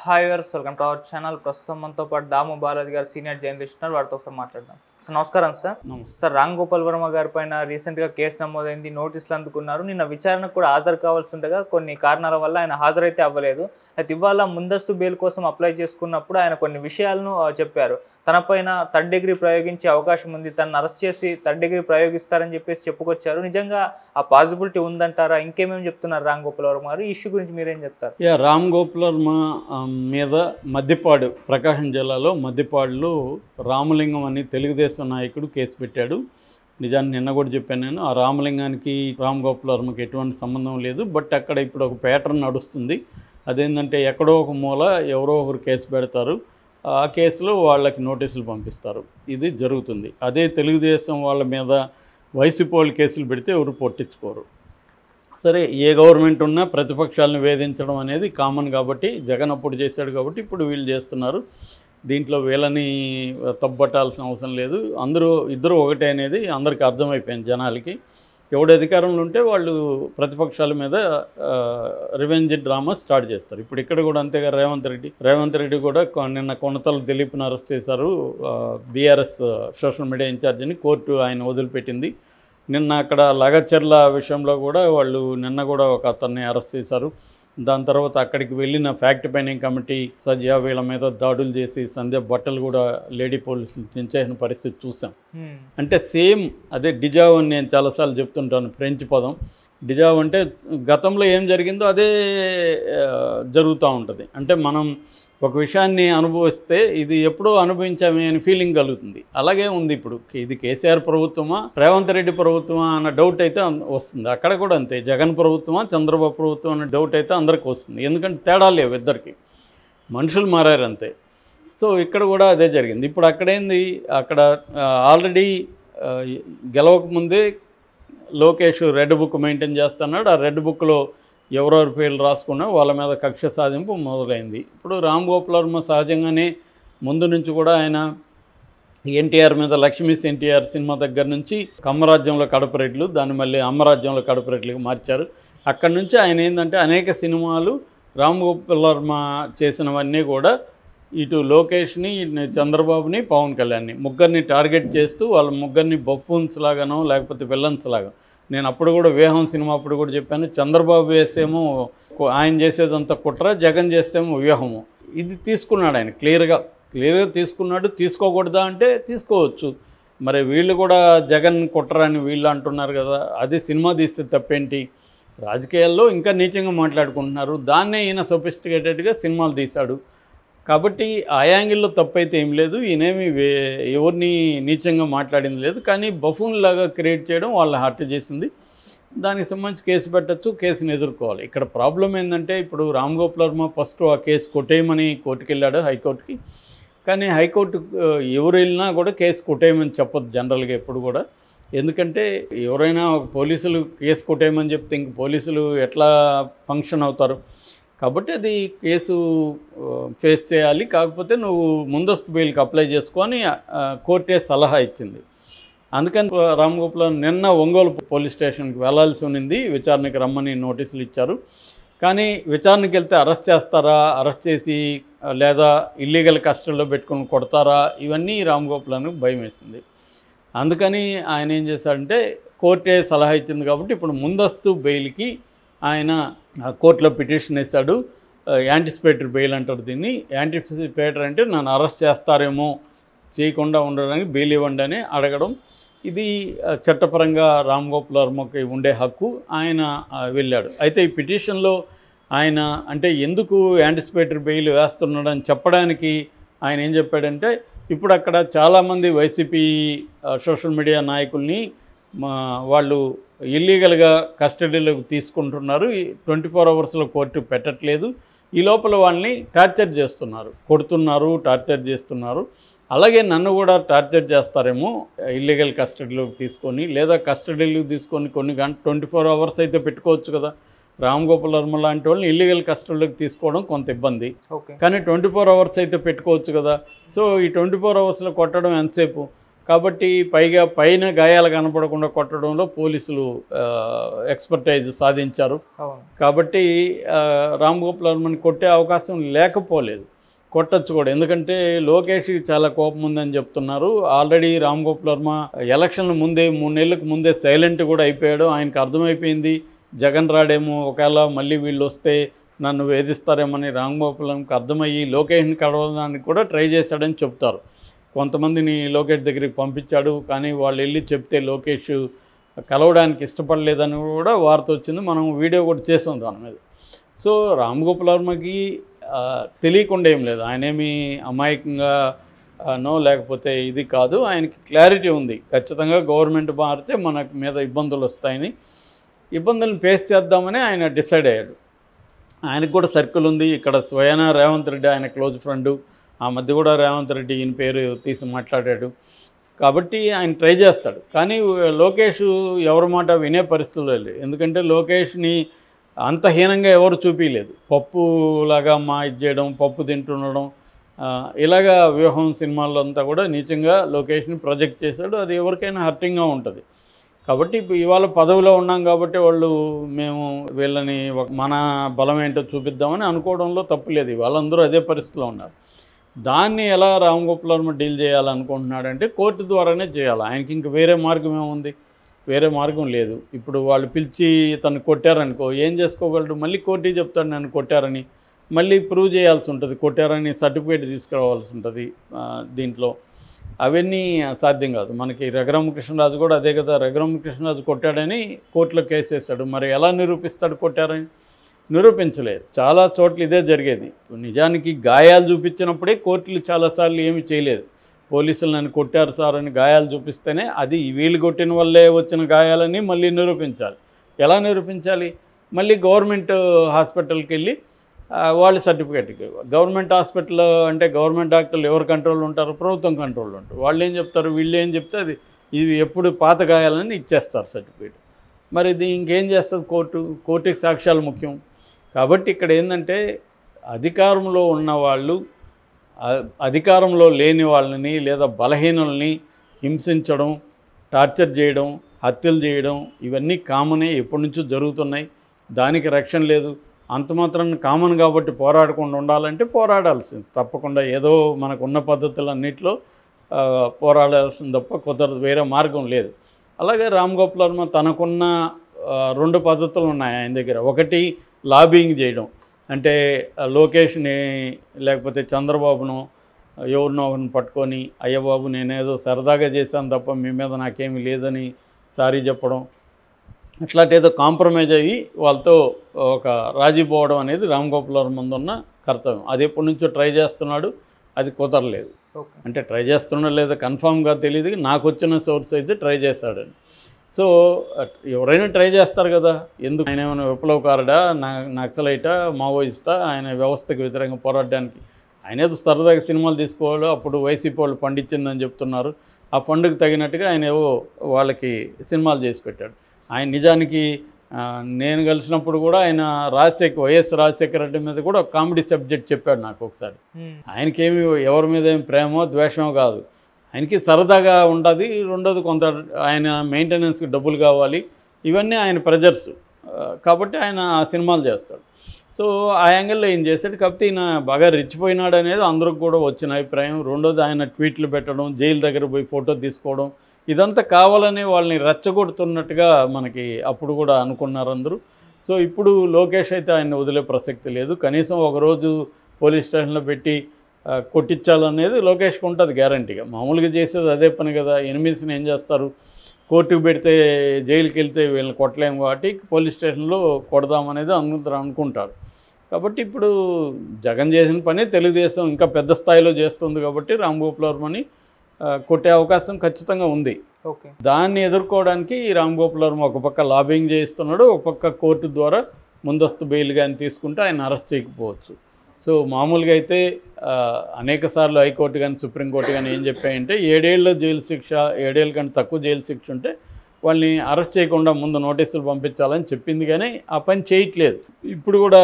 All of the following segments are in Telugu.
Hi viewers, welcome to our channel. ప్రస్తుతం మనతో పాటు దాము బాలాజీ గారు సీనియర్ జర్నలిస్ట్ ఉన్నారు. వారితో ఒకసారి మాట్లాడదాం. సార్ నమస్కారం. సార్ సార్ రామ్ గోపాల్ వర్మ గారి పైన రీసెంట్గా కేసు నమోదైంది, నోటీసులు అందుకున్నారు. నిన్న విచారణకు కూడా హాజరు కావాల్సి ఉండగా కొన్ని కారణాల వల్ల ఆయన హాజరైతే అవ్వలేదు. అయితే ఇవాళ ముందస్తు బెయిల్ కోసం అప్లై చేసుకున్నప్పుడు ఆయన కొన్ని విషయాలను చెప్పారు. తనపైన థర్డ్ డిగ్రీ ప్రయోగించే అవకాశం ఉంది, తనను అరెస్ట్ చేసి థర్డ్ డిగ్రీ ప్రయోగిస్తారని చెప్పేసి చెప్పుకొచ్చారు. నిజంగా ఆ పాసిబిలిటీ ఉందంటారా? ఇంకేమేమి చెప్తున్నారు రామ్ గోపాల్ వర్మ గారు? ఈ ఇష్యూ గురించి మీరేం చెప్తారు? రామ్ గోపాల్ వర్మ మీద మద్దిపాడు, ప్రకాశం జిల్లాలో మద్దిపాడులో రామలింగం అని తెలుగుదేశం నాయకుడు కేసు పెట్టాడు. నిజాన్ని నిన్న కూడా చెప్పాను నేను. ఆ రామలింగానికి రామ్ గోపాల్ వర్మకి ఎటువంటి సంబంధం లేదు. బట్ అక్కడ ఇప్పుడు ఒక ప్యాటర్న్ నడుస్తుంది. అదేంటంటే ఎక్కడో ఒక మూల ఎవరో ఒకరు కేసు పెడతారు, ఆ కేసులో వాళ్ళకి నోటీసులు పంపిస్తారు. ఇది జరుగుతుంది. అదే తెలుగుదేశం వాళ్ళ మీద వైసీపీ వాళ్ళు కేసులు పెడితే ఎవరు పట్టించుకోరు. సరే, ఏ గవర్నమెంట్ ఉన్నా ప్రతిపక్షాలను వేధించడం అనేది కామన్ కాబట్టి, జగన్ అప్పుడు చేశాడు కాబట్టి ఇప్పుడు వీళ్ళు చేస్తున్నారు. దీంట్లో వీళ్ళని తప్పట్టాల్సిన అవసరం లేదు. ఇద్దరు ఒకటే అనేది అందరికీ అర్థమైపోయింది జనాలకి. ఎవడు అధికారంలో ఉంటే వాళ్ళు ప్రతిపక్షాల మీద రివెంజ్ డ్రామా స్టార్ట్ చేస్తారు. ఇప్పుడు ఇక్కడ కూడా అంతేగా రేవంత్ రెడ్డి కూడా నిన్న కొనతల దిలీప్ని అరెస్ట్ చేశారు. బీఆర్ఎస్ సోషల్ మీడియా ఇన్ఛార్జిని కోర్టు ఆయన వదిలిపెట్టింది. నిన్న అక్కడ లగచర్ల విషయంలో కూడా వాళ్ళు నిన్న కూడా ఒక అతన్ని అరెస్ట్ చేశారు. దాని తర్వాత అక్కడికి వెళ్ళిన ఫ్యాక్ట్ ఫైండింగ్ కమిటీ సజ్జా వీళ్ళ మీద దాడులు చేసి సంధ్య బట్టలు కూడా లేడీ పోలీసులు దించేసిన పరిస్థితి చూసాం. అంటే సేమ్ అదే డిజావ్ అని నేను చాలాసార్లు చెప్తుంటాను. ఫ్రెంచ్ పదం డిజావ్ అంటే గతంలో ఏం జరిగిందో అదే జరుగుతూ ఉంటుంది. అంటే మనం ఒక విషయాన్ని అనుభవిస్తే ఇది ఎప్పుడో అనుభవించామే అని ఫీలింగ్ కలుగుతుంది. అలాగే ఉంది ఇప్పుడు. ఇది కేసీఆర్ ప్రభుత్వమా రేవంత్ రెడ్డి ప్రభుత్వమా అన్న డౌట్ అయితే వస్తుంది. అక్కడ కూడా అంతే, జగన్ ప్రభుత్వమా చంద్రబాబు ప్రభుత్వం అన్న డౌట్ అయితే అందరికీ వస్తుంది. ఎందుకంటే తేడా లేవు, ఇద్దరికి మనుషులు మారారు అంతే. సో ఇక్కడ కూడా అదే జరిగింది. ఇప్పుడు అక్కడేంది, అక్కడ ఆల్రెడీ గెలవకముందే లోకేష్ రెడ్ బుక్ మెయింటైన్ చేస్తున్నాడు. ఆ రెడ్ బుక్లో ఎవరెవరి పేర్లు రాసుకున్నా వాళ్ళ మీద కక్ష సాధింపు మొదలైంది. ఇప్పుడు రామ్ గోపాల్ వర్మ సహజంగానే ముందు నుంచి కూడా ఆయన ఎన్టీఆర్ మీద లక్ష్మీస్ ఎన్టీఆర్ సినిమా దగ్గర నుంచి కమ్మరాజ్యంలో కడపరెడ్లు, దాన్ని మళ్ళీ అమ్మరాజ్యంలో కడపరెడ్లుగా మార్చారు. అక్కడి నుంచి ఆయన ఏంటంటే అనేక సినిమాలు రామ్ గోపాల్ వర్మ చేసినవన్నీ కూడా ఇటు లోకేష్ని, చంద్రబాబుని, పవన్ కళ్యాణ్ని ముగ్గురిని టార్గెట్ చేస్తూ వాళ్ళ ముగ్గురిని బఫూన్స్ లాగానో లేకపోతే విలన్స్ లాగా. నేను అప్పుడు కూడా వేహం సినిమా అప్పుడు కూడా చెప్పాను, చంద్రబాబు వేసేమో ఆయన చేసేదంతా కుట్ర, జగన్ చేస్తేమో వ్యూహము. ఇది తీసుకున్నాడు ఆయన క్లియర్గా తీసుకున్నాడు. తీసుకోకూడదా అంటే తీసుకోవచ్చు. మరి వీళ్ళు కూడా జగన్ కుట్ర అని వీళ్ళు అంటున్నారు కదా, అది సినిమా తీస్తే తప్పేంటి? రాజకీయాల్లో ఇంకా నీచంగా మాట్లాడుకుంటున్నారు. దాన్నే ఈయన సొఫిస్టికేటెడ్గా సినిమాలు తీశాడు కాబట్టి ఆ యాంగిల్లో తప్పైతే ఏం లేదు. ఈయనేమి ఎవరిని నీచంగా మాట్లాడింది లేదు. కానీ బఫూన్ లాగా క్రియేట్ చేయడం వాళ్ళ హర్ట్ చేసింది. దానికి సంబంధించి కేసు పెట్టచ్చు, కేసుని ఎదుర్కోవాలి. ఇక్కడ ప్రాబ్లం ఏంటంటే ఇప్పుడు రామ్ గోపాల్ వర్మ ఫస్ట్ ఆ కేసు కొట్టేయమని కోర్టుకు వెళ్ళాడు, హైకోర్టుకి. కానీ హైకోర్టు ఎవరు వెళ్ళినా కూడా కేసు కొట్టేయమని చెప్పొద్దు జనరల్గా ఎప్పుడు కూడా. ఎందుకంటే ఎవరైనా పోలీసులు కేసు కొట్టేయమని చెప్తే ఇంక పోలీసులు ఎట్లా ఫంక్షన్ అవుతారు? కాబట్టి అది కేసు ఫేస్ చేయాలి. కాకపోతే నువ్వు ముందస్తు బెయిల్కి అప్లై చేసుకొని కోర్టే సలహా ఇచ్చింది. అందుకని రామ్ గోపాల్ నిన్న ఒంగోలు పోలీస్ స్టేషన్కి వెళ్లాల్సి ఉన్నింది. విచారణకి రమ్మని నోటీసులు ఇచ్చారు. కానీ విచారణకి వెళ్తే అరెస్ట్ చేస్తారా, అరెస్ట్ చేసి లేదా ఇల్లీగల్ కస్టడీలో పెట్టుకొని కొడతారా, ఇవన్నీ రామ్ గోపాల్కి భయం వేసింది. అందుకని ఆయన ఏం చేశాడంటే కోర్టే సలహా ఇచ్చింది కాబట్టి ఇప్పుడు ముందస్తు బెయిల్కి ఆయన కోర్టులో పిటిషన్ వేశాడు. యాంటిసిపేటరీ బెయిల్ అంటారు దీన్ని. యాంటిసిపేటరీ అంటే నన్ను అరెస్ట్ చేస్తారేమో, చేయకుండా ఉండడానికి బెయిల్ ఇవ్వండి అని అడగడం. ఇది చట్టపరంగా రామ్ గోపాల్ వర్మకి ఉండే హక్కు. ఆయన వెళ్ళాడు. అయితే ఈ పిటిషన్లో ఆయన అంటే ఎందుకు యాంటిసిపేటరీ బెయిల్ వేస్తున్నాడని చెప్పడానికి ఆయన ఏం చెప్పాడంటే, ఇప్పుడు అక్కడ చాలామంది వైసీపీ సోషల్ మీడియా నాయకుల్ని వాళ్ళు ఇల్లీగల్గా కస్టడీలోకి తీసుకుంటున్నారు. 24 అవర్స్లో కోర్టు పెట్టట్లేదు. ఈ లోపల వాళ్ళని టార్చర్ చేస్తున్నారు, కొడుతున్నారు, టార్చర్ చేస్తున్నారు. అలాగే నన్ను కూడా టార్చర్ చేస్తారేమో ఇల్లీగల్ కస్టడీలోకి తీసుకొని, లేదా కస్టడీలోకి తీసుకొని కొన్ని 24 అవర్స్ అయితే పెట్టుకోవచ్చు కదా. రామ్ గోపాల్ వర్మ లాంటి వాళ్ళని ఇల్లీగల్ కస్టడీలోకి తీసుకోవడం కొంత ఇబ్బంది. కానీ 24 అవర్స్ అయితే పెట్టుకోవచ్చు కదా. సో ఈ 24 అవర్స్లో కొట్టడం ఎంతసేపు? కాబట్టి పైగా పైన గాయాలు కనపడకుండా కొట్టడంలో పోలీసులు ఎక్స్పర్టైజ్ సాధించారు. కాబట్టి రామ్ గోపాల్ వర్మని కొట్టే అవకాశం లేకపోలేదు, కొట్టచ్చు కూడా. ఎందుకంటే లోకేష్కి చాలా కోపం ఉందని చెప్తున్నారు. ఆల్రెడీ రామ్ గోపాల్ వర్మ ఎలక్షన్ల ముందే 3 నెలలకు ముందే సైలెంట్ కూడా అయిపోయాడు. ఆయనకు అర్థమైపోయింది జగన్ రాడేమో, ఒకవేళ మళ్ళీ వీళ్ళు వస్తే నన్ను వేధిస్తారేమని రామ్ గోపాల్ వర్మకి అర్థమయ్యి లోకేష్ని కలవడానికి కూడా ట్రై చేశాడని చెప్తారు. కొంతమందిని లోకేష్ దగ్గరికి పంపించాడు, కానీ వాళ్ళు వెళ్ళి చెప్తే లోకేష్ కలవడానికి ఇష్టపడలేదని కూడా వార్త వచ్చింది. మనం వీడియో కూడా చేసాం దాని మీద. సో రామ్ గోపాల్ వర్మకి తెలియకుండా ఏం లేదు, ఆయనేమి అమాయకంగా నో లేకపోతే ఇది కాదు, ఆయనకి క్లారిటీ ఉంది. ఖచ్చితంగా గవర్నమెంట్ మారితే మన మీద ఇబ్బందులు వస్తాయని, ఇబ్బందులను ఫేస్ చేద్దామని ఆయన డిసైడ్ అయ్యాడు. ఆయనకు కూడా సర్కిల్ ఉంది. ఇక్కడ స్వయానా రేవంత్ రెడ్డి ఆయన క్లోజ్ ఫ్రెండు, ఆ మధ్య కూడా రేవంత్ రెడ్డి ఈయన పేరు తీసి మాట్లాడాడు. కాబట్టి ఆయన ట్రై చేస్తాడు. కానీ లోకేష్ ఎవరి మాట వినే పరిస్థితుల్లో లేదు. ఎందుకంటే లోకేష్ని అంత హీనంగా ఎవరు చూపించలేదు. పప్పులాగా ఇది చేయడం, పప్పు తింటుండడం, ఇలాగా వ్యూహం సినిమాల్లో అంతా కూడా నీచంగా లోకేష్ని ప్రొజెక్ట్ చేశాడు. అది ఎవరికైనా హర్టింగ్గా ఉంటుంది. కాబట్టి ఇవాళ పదవిలో ఉన్నాం కాబట్టి వాళ్ళు మేము వీళ్ళని మన బలం ఏంటో చూపిద్దామని అనుకోవడంలో తప్పులేదు. వాళ్ళందరూ అదే పరిస్థితిలో ఉన్నారు. దాన్ని ఎలా రామ్ గోపాల్ వర్మ డీల్ చేయాలనుకుంటున్నాడంటే కోర్టు ద్వారానే చేయాలి. ఆయనకి ఇంక వేరే మార్గం ఏముంది? వేరే మార్గం లేదు. ఇప్పుడు వాళ్ళు పిలిచి తను కొట్టారనుకో ఏం చేసుకోగలడు? మళ్ళీ కోర్టుకి చెప్తాడు నన్ను కొట్టారని, మళ్ళీ ప్రూవ్ చేయాల్సి ఉంటుంది. కొట్టారని సర్టిఫికేట్ తీసుకురావాల్సి ఉంటుంది. దీంట్లో అవన్నీ సాధ్యం కాదు. మనకి రఘురామకృష్ణరాజు కూడా అదే కదా, రఘురామకృష్ణరాజు కొట్టాడని కోర్టులో కేసు వేశాడు. మరి ఎలా నిరూపిస్తాడు కొట్టారని? నిరూపించలేదు. చాలా చోట్ల ఇదే జరిగేది. నిజానికి గాయాలు చూపించినప్పుడే కోర్టులు చాలాసార్లు ఏమి చేయలేదు. పోలీసులు నన్ను కొట్టారు సార్ అని గాయాలు చూపిస్తేనే అది వీళ్ళు కొట్టిన వల్లే వచ్చిన గాయాలని మళ్ళీ నిరూపించాలి. ఎలా నిరూపించాలి? మళ్ళీ గవర్నమెంట్ హాస్పిటల్కి వెళ్ళి వాళ్ళు సర్టిఫికేట్ గవర్నమెంట్ హాస్పిటల్ అంటే గవర్నమెంట్ డాక్టర్లు ఎవరు కంట్రోల్ ఉంటారు? ప్రభుత్వం కంట్రోల్లో ఉంటారు. వాళ్ళు ఏం చెప్తారు, వీళ్ళు ఏం చెప్తే అది ఇది ఎప్పుడు పాత గాయాలని ఇచ్చేస్తారు సర్టిఫికేట్. మరి ఇది ఇంకేం చేస్తుంది కోర్టు? కోర్టుకి సాక్ష్యాలు ముఖ్యం. కాబట్టి ఇక్కడ ఏంటంటే అధికారంలో ఉన్నవాళ్ళు అధికారంలో లేని వాళ్ళని లేదా బలహీనుల్ని హింసించడం, టార్చర్ చేయడం, హత్యలు చేయడం ఇవన్నీ కామనే, ఎప్పటి నుంచో జరుగుతున్నాయి. దానికి రక్షణ లేదు. అంత మాత్రం కామన్ కాబట్టి పోరాడకుండా ఉండాలంటే పోరాడాల్సింది తప్పకుండా. ఏదో మనకున్న పద్ధతులన్నింటిలో పోరాడాల్సింది తప్ప కుదరదు, వేరే మార్గం లేదు. అలాగే రామ్ గోపాల్ వర్మ తనకున్న 2 పద్ధతులు ఉన్నాయి ఆయన దగ్గర. ఒకటి లాబింగ్ చేయడం, అంటే లోకేష్ని లేకపోతే చంద్రబాబును ఎవరినో ఒకరిని పట్టుకొని అయ్య బాబు నేనేదో సరదాగా చేశాను తప్ప మీ మీద నాకేమీ లేదని సారీ చెప్పడం, అట్లాంటి ఏదో కాంప్రమైజ్ అయ్యి వాళ్ళతో ఒక రాజీ పోవడం అనేది రామ్ గోపాల్ వర్మ ముందున్న కర్తవ్యం. అది ఎప్పటి నుంచో ట్రై చేస్తున్నాడు, అది కుదరలేదు. అంటే ట్రై చేస్తున్నా లేదా కన్ఫామ్గా తెలియదు, నాకు వచ్చిన సోర్స్ అయితే ట్రై చేశాడని. సో ఎవరైనా ట్రై చేస్తారు కదా. ఎందుకు? ఆయన ఏమైనా విప్లవకారుడా, నక్సలైటా, మావోయిస్టా? ఆయన వ్యవస్థకు వ్యతిరేకంగా పోరాడడానికి ఆయన ఏదో సరదాగా సినిమాలు తీసుకోవాలి. అప్పుడు వైసీపీ వాళ్ళు ఫండ్ ఇచ్చిందని చెప్తున్నారు. ఆ ఫండ్కి తగినట్టుగా ఆయన ఏవో వాళ్ళకి సినిమాలు చేసి పెట్టాడు. ఆయన నిజానికి నేను కలిసినప్పుడు కూడా ఆయన వైఎస్ రాజశేఖర రెడ్డి మీద కూడా ఒక కామెడీ సబ్జెక్ట్ చెప్పాడు నాకు ఒకసారి. ఆయనకేమి ఎవరి మీద ఏమి ప్రేమో ద్వేషమో కాదు, ఆయనకి సరదాగా ఉంటుంది. రెండోది కొంత ఆయన మెయింటెనెన్స్కి డబ్బులు కావాలి, ఇవన్నీ ఆయన ప్రెజర్స్ కాబట్టి ఆయన ఆ సినిమాలు చేస్తాడు. సో ఆ యాంగిల్లో ఏం చేశాడు. కాకపోతే ఈయన బాగా రెచ్చిపోయినాడు అనేది అందరికి కూడా వచ్చిన అభిప్రాయం. రెండోది ఆయన ట్వీట్లు పెట్టడం, జైలు దగ్గర పోయి ఫోటో తీసుకోవడం, ఇదంతా కావాలని వాళ్ళని రెచ్చగొడుతున్నట్టుగా మనకి అప్పుడు కూడా అనుకున్నారు అందరూ. సో ఇప్పుడు లోకేష్ అయితే ఆయన వదిలే ప్రసక్తి లేదు. కనీసం ఒకరోజు పోలీస్ స్టేషన్లో పెట్టి కొట్టించాలనేది లోకేష్కి ఉంటుంది గ్యారంటీగా. మామూలుగా చేసేది అదే పని కదా. ఎనిమిదిని ఏం చేస్తారు, కోర్టుకు పెడితే జైలుకి వెళ్తే వీళ్ళని కొట్టలేము కాబట్టి పోలీస్ స్టేషన్లో కొడదామనేది అందరూ అనుకుంటారు. కాబట్టి ఇప్పుడు జగన్ చేసిన పని తెలుగుదేశం ఇంకా పెద్ద స్థాయిలో చేస్తుంది కాబట్టి రామ్ గోపాల్ వర్మని కొట్టే అవకాశం ఖచ్చితంగా ఉంది. దాన్ని ఎదుర్కోవడానికి రామ్ గోపాల్ వర్మ ఒక పక్క లాబింగ్ చేయిస్తున్నాడు, ఒక పక్క కోర్టు ద్వారా ముందస్తు బెయిల్ కానీ తీసుకుంటే ఆయన అరెస్ట్ చేయకపోవచ్చు. సో మామూలుగా అయితే అనేక సార్లు హైకోర్టు కానీ సుప్రీంకోర్టు కానీ ఏం చెప్పాయంటే 7 ఏళ్ళ జైలు శిక్ష, 7 ఏళ్ళ కంటే తక్కువ జైలు శిక్ష ఉంటే వాళ్ళని అరెస్ట్ చేయకుండా ముందు నోటీసులు పంపించాలని చెప్పింది, కానీ ఆ పని చేయట్లేదు. ఇప్పుడు కూడా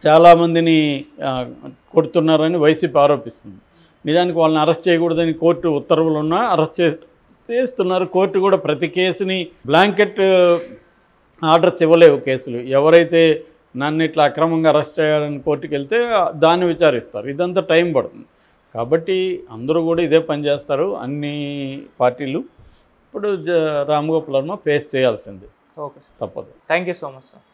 చాలామందిని కొడుతున్నారని వైసీపీ ఆరోపిస్తుంది. నిజానికి వాళ్ళని అరెస్ట్ చేయకూడదని కోర్టు ఉత్తర్వులు ఉన్నా అరెస్ట్ చేస్తున్నారు. కోర్టు కూడా ప్రతి కేసుని బ్లాంకెట్ ఆర్డర్స్ ఇవ్వలేవు. కేసులు ఎవరైతే నన్ను ఇట్లా అక్రమంగా అరెస్ట్ అయ్యారని కోర్టుకి వెళ్తే దాన్ని విచారిస్తారు. ఇదంతా టైం పడుతుంది. కాబట్టి అందరూ కూడా ఇదే పని చేస్తారు అన్ని పార్టీలు. ఇప్పుడు రామ్ గోపాల్ వర్మ ఫేస్ చేయాల్సింది, ఓకే సార్, తప్పదు. Thank you so much sir.